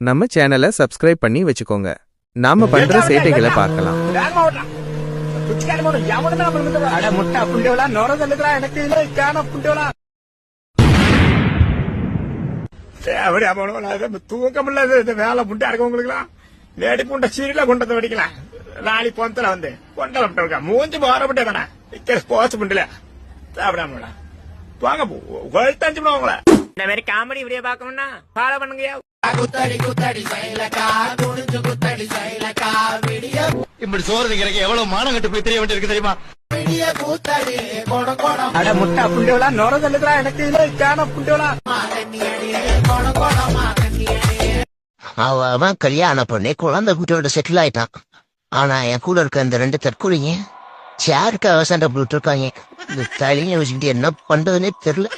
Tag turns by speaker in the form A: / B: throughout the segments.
A: நம்ம சேனலை சப்ஸ்கிரைப் பண்ணி வச்சுக்கோங்க. நாம பண்ற சேட்டைகளை பார்க்கலாம்.
B: தூக்கம் இல்லாத வேலை புண்டா இருக்கு உங்களுக்கு லேடி புண்ட சீரியல கொண்டதை வெடிக்கலாம். நாளை பொந்தல வந்து கொண்டல மூஞ்சி மாறப்பட்டே ஸ்போர்ட்ஸ் புண்டல சாப்பிடாம வாங்க கொழுத்தஞ்சு உங்களை இந்த மாதிரி காமெடி வீடியோ பார்க்கணும்னா ஃபாலோ பண்ணுங்க.
C: இப்படி சோறு திங்கிறக்கு எவ்வளவு மானம் கட்டு போய் தெரிய வேண்டியிருக்கு தெரியுமா?
B: முட்டை புண்டோலா நொர சொல்லுறா எனக்கு புண்டோலா
D: அவன் கல்யாணம் பண்ணி குழந்தை குட்டியோட செட்டில் ஆயிட்டான். ஆனா என் கூட இருக்க இந்த 2 தற்கொலைங்க சேருக்கு சண்டை போட்டு இருக்காங்க. இந்த தலையை வச்சுக்கிட்டு என்ன பண்றதுன்னே தெரியல.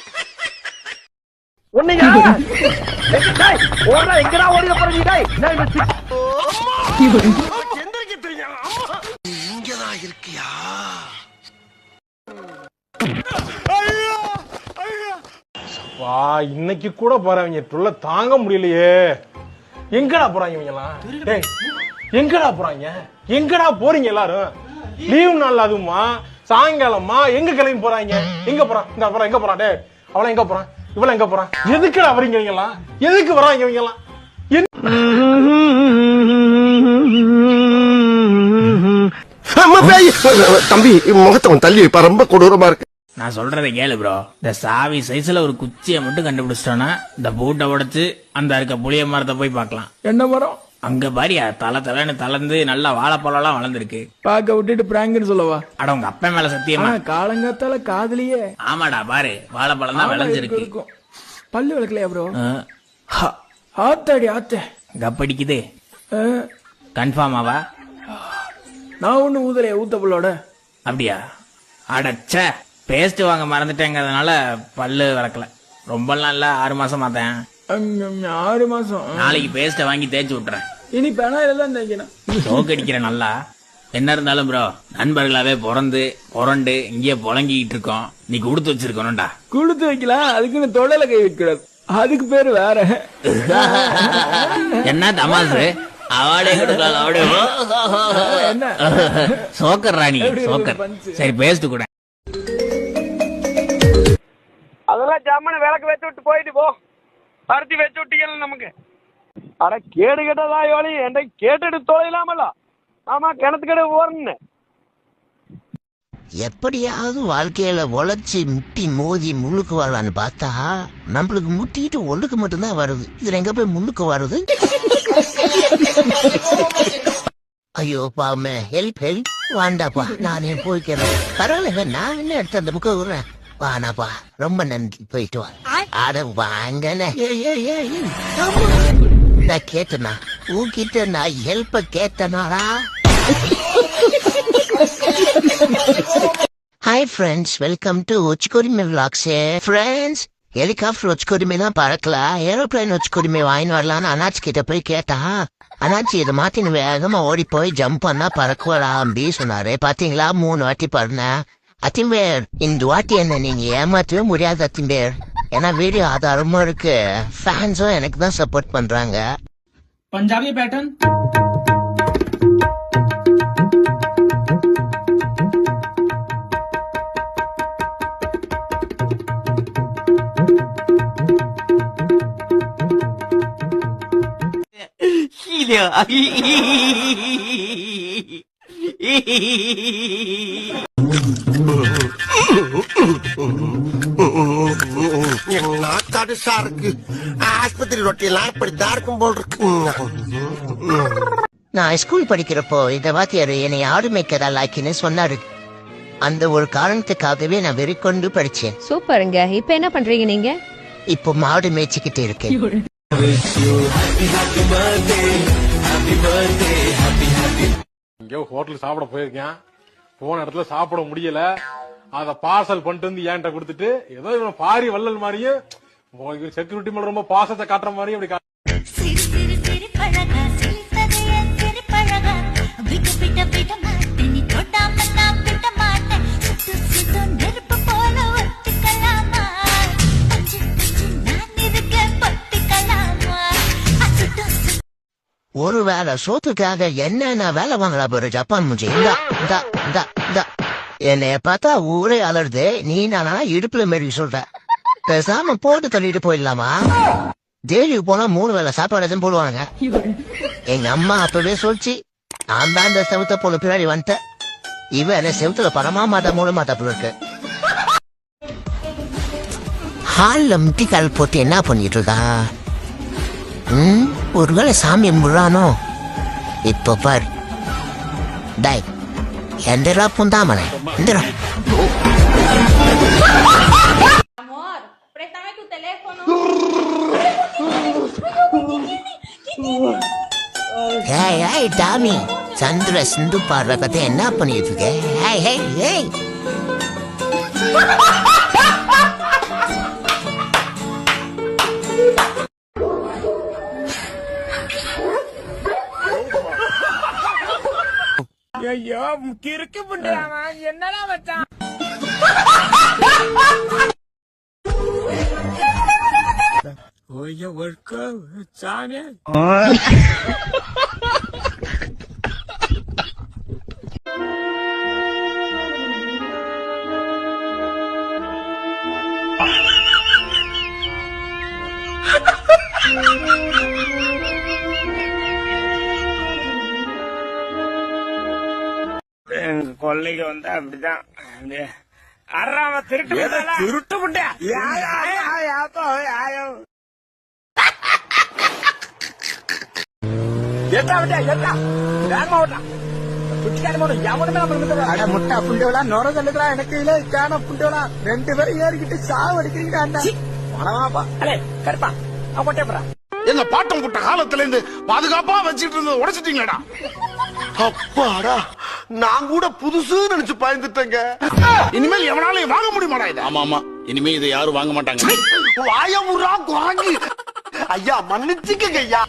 C: இங்கதான் இருக்கியா?
E: இன்னைக்கு கூட போறவங்க தொல்ல தாங்க முடியலையே. எங்கடா போறாங்க இவங்கலாம்? டேய் எங்கடா போறாங்க? எங்கடா போறீங்க எல்லாரும்? லீவ் நாள் அதுமா சாயங்காலமா எங்க கிளம்பி போறாங்க? எங்க போறான்? இந்த அப்புறம் எங்க போறான்? டேய் அவள எங்க போறான்? இவள எங்க போறான்? எதுக்குடா வரீங்க இவங்கலாம்? எதுக்கு வராங்க இவங்கலாம்?
C: தம்பி முகத்தவன் தள்ளி வைப்பா, ரொம்ப கொடூரமா இருக்கு.
F: நான் சொல்றதை கேளு ப்ரோ. இந்த சாவி சைஸ்ல ஒரு குச்சியை மட்டும் கண்டுபிடிச்சிட்டோன்னா இந்த பூட்டை உடைச்சு அந்த இருக்க புளிய மரத்தை போய் பார்க்கலாம்.
G: என்ன மரம்?
F: அங்க பாரியா தலை தளர்ந்து நல்லா வாழைப்பழம் எல்லாம் வளர்ந்துருக்கு.
G: பாக்க விட்டுட்டு பிராங்கன்னு சொல்லவா?
F: அட உங்க அப்பா மேல சத்தியமா?
G: காலங்காத்தால காதலியே.
F: ஆமாடா பாரு வாழைப்பழம் தான் விளைஞ்சிருக்கு.
G: பல்லு விளக்கலையா ப்ரோ? ஆத்தாடி ஆத்த
F: கப்படிக்குது. கன்ஃபார்மாவா?
G: நான் ஒண்ணு ஊதலையா ஊத்த புள்ளோட?
F: அப்படியா? அடச்ச பேஸ்ட் வாங்க மறந்துட்டேங்கிறதுனால பல்லு வளர்க்கல. ரொம்ப நாள்ல 6 மாசம் பார்த்தேன்.
G: 6 மாசம்.
F: நாளைக்கு பேஸ்ட வாங்கி தேய்ச்சி விட்டுறேன்.
G: இனி பெனாயில தான் தேய்க்கணும்.
F: சோக்கடிக்கிறேன் நல்லா. என்ன இருந்தாலும் ப்ரோ நண்பர்களாவே புரண்டு இங்கே புழங்கிட்டு இருக்கோம். நீ கொடுத்து வச்சிருக்கணும்டா.
G: கொடுத்து வைக்கலாம், அதுக்குன்னு தொழில கை வைக்கூடாது. அதுக்கு பேரு வேற.
F: என்ன தமாசு? அவார்டே கொடுக்கலாம்.
G: என்ன
F: சோக்கர் ராணி சோக்கர். சரி பேஸ்ட் கூட
B: அதெல்லாம் ஜாமான விளக்கு வச்சு விட்டு போயிட்டு போ. பருத்தி வச்சு விட்டீங்க நமக்கு. ஆனா கேடு கேட்டதா யோலி என்ன கேட்டுட்டு தொலைலாமல. ஆமா கிணத்துக்கடை போறேன்னு
D: எப்படியாவது வாழ்க்கையில உழைச்சி முட்டி மோதி முள்ளுக்கு வரலான்னு பார்த்தா நம்மளுக்கு முட்டிட்டு ஒழுக்கு மட்டும்தான் வருது. இதுல எங்க போய் முள்ளுக்கு வருது? ஐயோ பாவமே, ஹெல்ப் வாண்டாப்பா, நானே போய்க்கிறேன். பரவாயில்ல, நான் என்ன எடுத்து அந்த புக்க விடுறேன். வானாப்பா, ரொம்ப நன்றி, போயிட்டு வா. அட வாங்கண்ணே. நான் கேட்டனா உன்கிட்ட நான் ஹெல்ப்ப கேட்டனாடா? ஹாய் ஃப்ரெண்ட்ஸ், வெல்கம் டு உச்குரிமை விளாக்ஸ். ஃப்ரெண்ட்ஸ், ஹெலிகாப்டர் வச்சுக்குரிமை தான் பறக்கலாம், ஏரோப்ளைன் வச்சுக்குரிமை வாங்கின்னு வரலான்னு அனாச்சி கிட்ட போய் கேட்டா, அனாச்சி இதை மாத்தின்னு வேகமா ஓடி போய் ஜம்ப் பண்ணா பறக்கலாம் அப்படின்னு சொன்னாரு. பாத்தீங்களா, 3 வாட்டி பறந்தேன். அத்திம்பேர், இந்த வாட்டி என்ன நீங்க ஏமாற்றவே முடியாது அத்திம்பேர். ஏன்னா வீடியோ ஆதாரமும் இருக்கு, ஃபேன்ஸும் எனக்கு தான் சப்போர்ட் பண்றாங்க.
H: पंजाबी पैटर्न
C: தடுசா இருக்கு. ஆஸ்பத்திரி ரொட்டியெல்லாம் இப்படித்தான் இருக்கும் போல் இருக்கு.
D: நான் ஸ்கூல் படிக்கிறப்போ இந்த வாத்தியார் என்னை ஆடு மேய்க்கதா லாக்கின்னு சொன்னாரு. அந்த ஒரு காரணத்துக்காகவே நான் வெறிக்கொண்டு படிச்சேன்.
I: சூப்பருங்க. இப்ப என்ன பண்றீங்க நீங்க?
D: இப்போ மாடு மேய்ச்சிக்கிட்டு இருக்கேன்.
E: இங்கே ஹோட்டல் சாப்பிட போயிருக்கேன். போன இடத்துல சாப்பிட முடியல. அத பார்சல் பண்ணிட்டு வந்து என்கிட்ட கொடுத்துட்டு ஏதோ இவன் பாரி வள்ளல் மாதிரியும் செக்யூரிட்டி மேல ரொம்ப பாசத்தை காட்டுற மாதிரியும் அப்படி
D: ஒருவேளை சோத்துக்காக என்னென்ன வேலை வாங்கலா பாரு ஜப்பான் மூஞ்சி. இந்த என்னைய பார்த்தா ஊரே அலருது. நீ நானா இடுப்புல மாரி சொல்ற. பேசாம போட்டு தள்ளிட்டு போயிடலாமா? டெய்லிக்கு போனா 3 வேளை சாப்பாடு எதுவும் போடுவாங்க. எங்க அம்மா அப்பவே சொல்லிச்சு. நான் தான் இந்த செவுத்த போல பின்னாடி வந்துட்டேன். இவன் என்ன செவுத்துல படமா மாட்டா மூட மாட்டா போல இருக்கு. ஹால்ல முட்டிக்கால் போட்டு என்ன பண்ணிட்டு இருக்கா? ஒருவேளை சாமி முறானோ? இப்ப பாரு. டை எந்திரா புந்தாமனை எந்திரா. Hey, hey, Tommy. சந்திர சிந்து பாடுற கதை என்ன பண்ணிட்டு இருக்க? Hey, hey, hey.
B: ஐயோ கிறுக்கு புண்டாமா என்னடா வச்சான்? ஓய்ய ஒர்க்க சானே எங்க கொள்ளைக்கு வந்தா அப்படிதான் அறாம திருட்டு புண்டா. முட்டா புண்டவளா நொர சொல்லுங்களா எனக்கு இல்ல காண புண்டவளா 2 பேரும் ஏறிக்கிட்டு சாவு அடிக்கிறீங்க. கருப்பா போட்டேப்பா
C: எங்க பாட்டம் புட்ட காலத்துல இருந்து பாதுகாப்பா வச்சிட்டு இருந்தது உடைச்சிட்டீங்களா? அப்பாடா நான் கூட புதுசு நினைச்சு பயந்துட்டேங்க. இனிமேல் எவனாலையும் வாங்க முடியுமாடா இது?
F: ஆமா ஆமா, இனிமே இதை யாரும் வாங்க மாட்டாங்க.
C: வாய முறா குரங்கு. ஐயா மன்னிச்சுக்கங்க ஐயா.